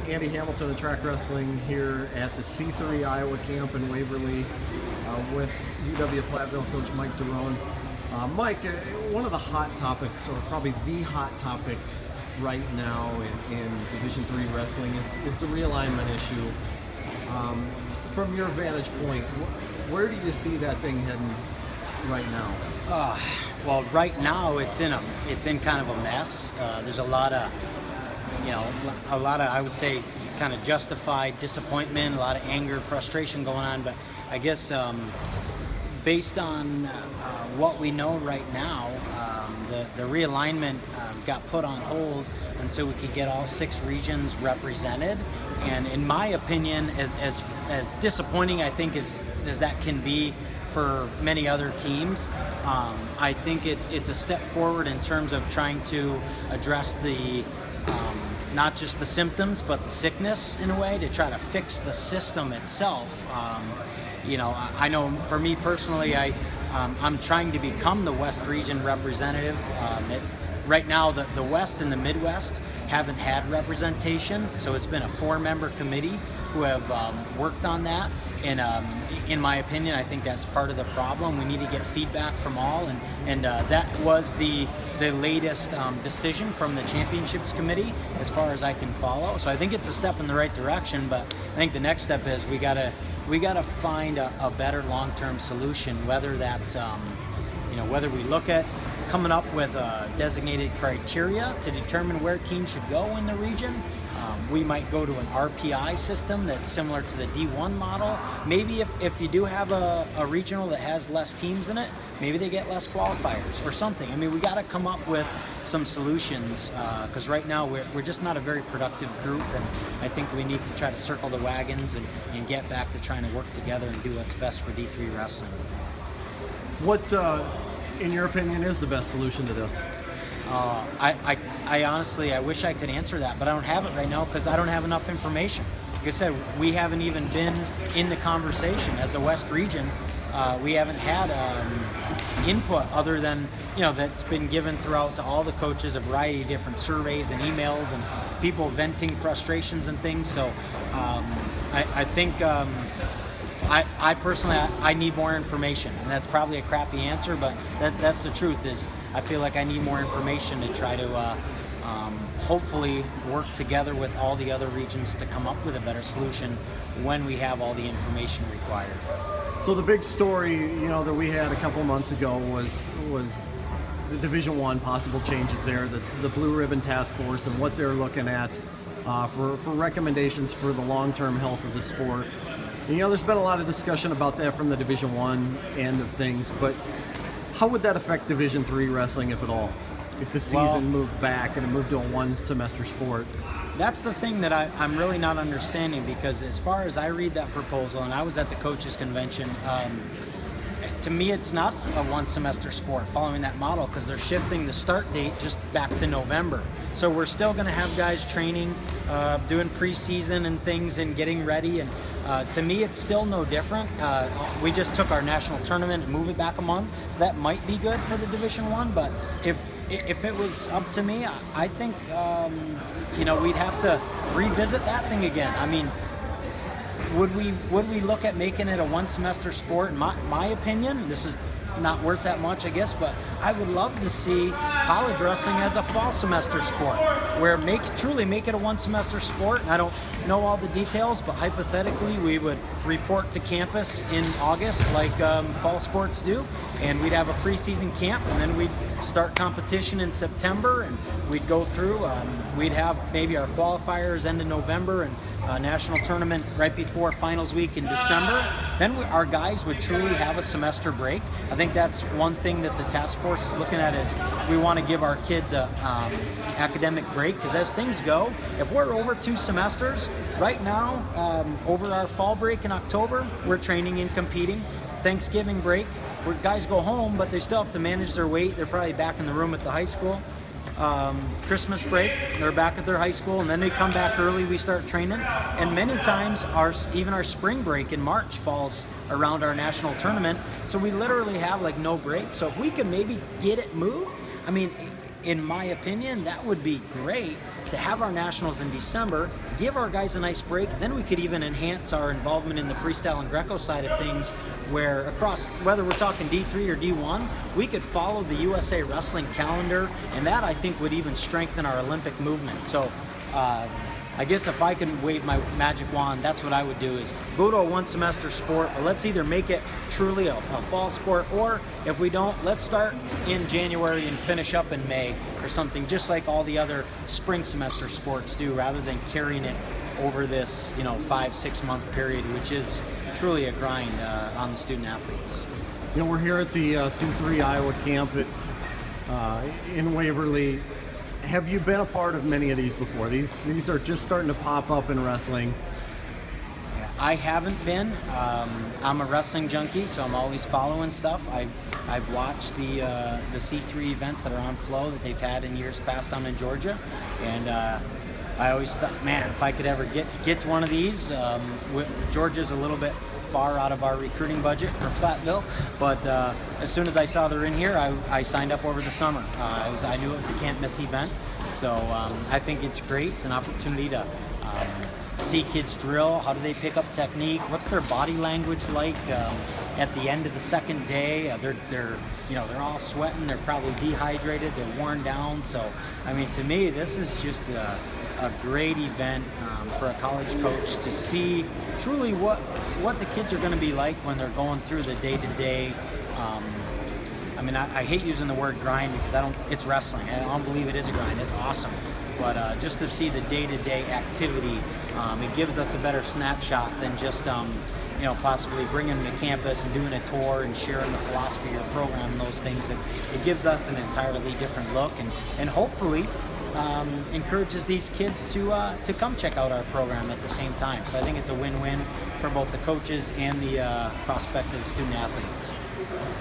Andy Hamilton of Trackwrestling here at the C3 Iowa camp in Waverly with UW-Platteville coach Mike DeRoehn. Mike, one of the hot topics, or probably the hot topic right now in Division III wrestling is the realignment issue. From your vantage point, where do you see that thing heading right now? Well, right now it's in kind of a mess. There's a lot of, I would say, kind of justified disappointment, a lot of anger, frustration going on. But I guess based on what we know right now, the realignment got put on hold until we could get all 6 regions represented. And in my opinion, as disappointing I think as that can be for many other teams, I think it's a step forward in terms of trying to address the not just the symptoms but the sickness in a way, to try to fix the system itself. I know for me personally, I'm trying to become the West Region representative. Right now, the West and the Midwest haven't had representation, so it's been a 4-member committee who have worked on that. And in my opinion, I think that's part of the problem. We need to get feedback from all, and that was the latest decision from the championships committee, as far as I can follow. So I think it's a step in the right direction, but I think the next step is we gotta find a better long-term solution. Whether that's whether we look at coming up with designated criteria to determine where teams should go in the region. We might go to an RPI system that's similar to the D1 model. Maybe if you do have a regional that has less teams in it, maybe they get less qualifiers or something. I mean, we got to come up with some solutions, because right now we're just not a very productive group, and I think we need to try to circle the wagons and get back to trying to work together and do what's best for D3 wrestling. What, in your opinion, is the best solution to this? I honestly, I wish I could answer that, but I don't have it right now because I don't have enough information. Like I said, we haven't even been in the conversation as a West region. We haven't had input other than, that's been given throughout to all the coaches, a variety of different surveys and emails and people venting frustrations and things. So I think I personally, I need more information, and that's probably a crappy answer, but that's the truth. Is I feel like I need more information to try to hopefully work together with all the other regions to come up with a better solution when we have all the information required. So the big story, that we had a couple months ago was the Division I possible changes there, the Blue Ribbon Task Force, and what they're looking at for recommendations for the long-term health of the sport. And, there's been a lot of discussion about that from the Division I end of things, but how would that affect Division III wrestling, if at all? If the season moved back and it moved to a one-semester sport? That's the thing that I'm really not understanding, because as far as I read that proposal, and I was at the coaches convention, to me it's not a one-semester sport following that model, because they're shifting the start date just back to November. So we're still going to have guys training, doing preseason and things and getting ready, and to me it's still no different. We just took our national tournament and moved it back a month, so that might be good for the Division I, but if it was up to me, I think we'd have to revisit that thing again. I mean, would we look at making it a one-semester sport? In my opinion, this is not worth that much, I guess, but I would love to see college wrestling as a fall semester sport, where truly make it a one-semester sport. And I don't know all the details, but hypothetically, we would report to campus in August like fall sports do, and we'd have a preseason camp, and then we'd start competition in September, and we'd go through. We'd have maybe our qualifiers end in November, and national tournament right before finals week in December. Then our guys would truly have a semester break. I think that's one thing that the task force is looking at, is we want to give our kids a academic break, because as things go, if we're over 2 semesters, right now, over our fall break in October, we're training and competing. Thanksgiving break, where guys go home, but they still have to manage their weight. They're probably back in the room at the high school. Christmas break, they're back at their high school, and then they come back early, we start training. And many times even our spring break in March falls around our national tournament, so we literally have like no break. So if we could maybe get it moved, I mean, in my opinion, that would be great to have our nationals in December, give our guys a nice break. Then we could even enhance our involvement in the freestyle and Greco side of things, where across, whether we're talking D3 or D1, we could follow the USA Wrestling calendar, and that I think would even strengthen our Olympic movement. So I guess if I can wave my magic wand, that's what I would do, is go to a one semester sport, or let's either make it truly a fall sport, or if we don't, let's start in January and finish up in May or something, just like all the other spring semester sports do, rather than carrying it over this 5-6 month period, which is truly a grind on the student athletes. We're here at the C3 Iowa camp in Waverly. Have you been a part of many of these before? These are just starting to pop up in wrestling. I haven't been. I'm a wrestling junkie, so I'm always following stuff. I've watched the C3 events that are on Flow that they've had in years past down in Georgia, and I always thought, man, if I could ever get to one of these. Georgia's a little bit far out of our recruiting budget for Platteville, but as soon as I saw they're in here, I signed up over the summer. I knew it was a can't miss event, so I think it's great. It's an opportunity to see kids drill. How do they pick up technique? What's their body language like at the end of the second day? They're all sweating. They're probably dehydrated. They're worn down. So I mean, to me, this is just a great event for a college coach to see truly what the kids are going to be like when they're going through the day-to-day. I hate using the word grind because it's wrestling. I don't believe it is a grind. It's awesome. But just to see the day-to-day activity, it gives us a better snapshot than just possibly bringing them to campus and doing a tour and sharing the philosophy of your program and those things. It gives us an entirely different look, and hopefully encourages these kids to come check out our program at the same time. So I think it's a win-win for both the coaches and the prospective student athletes.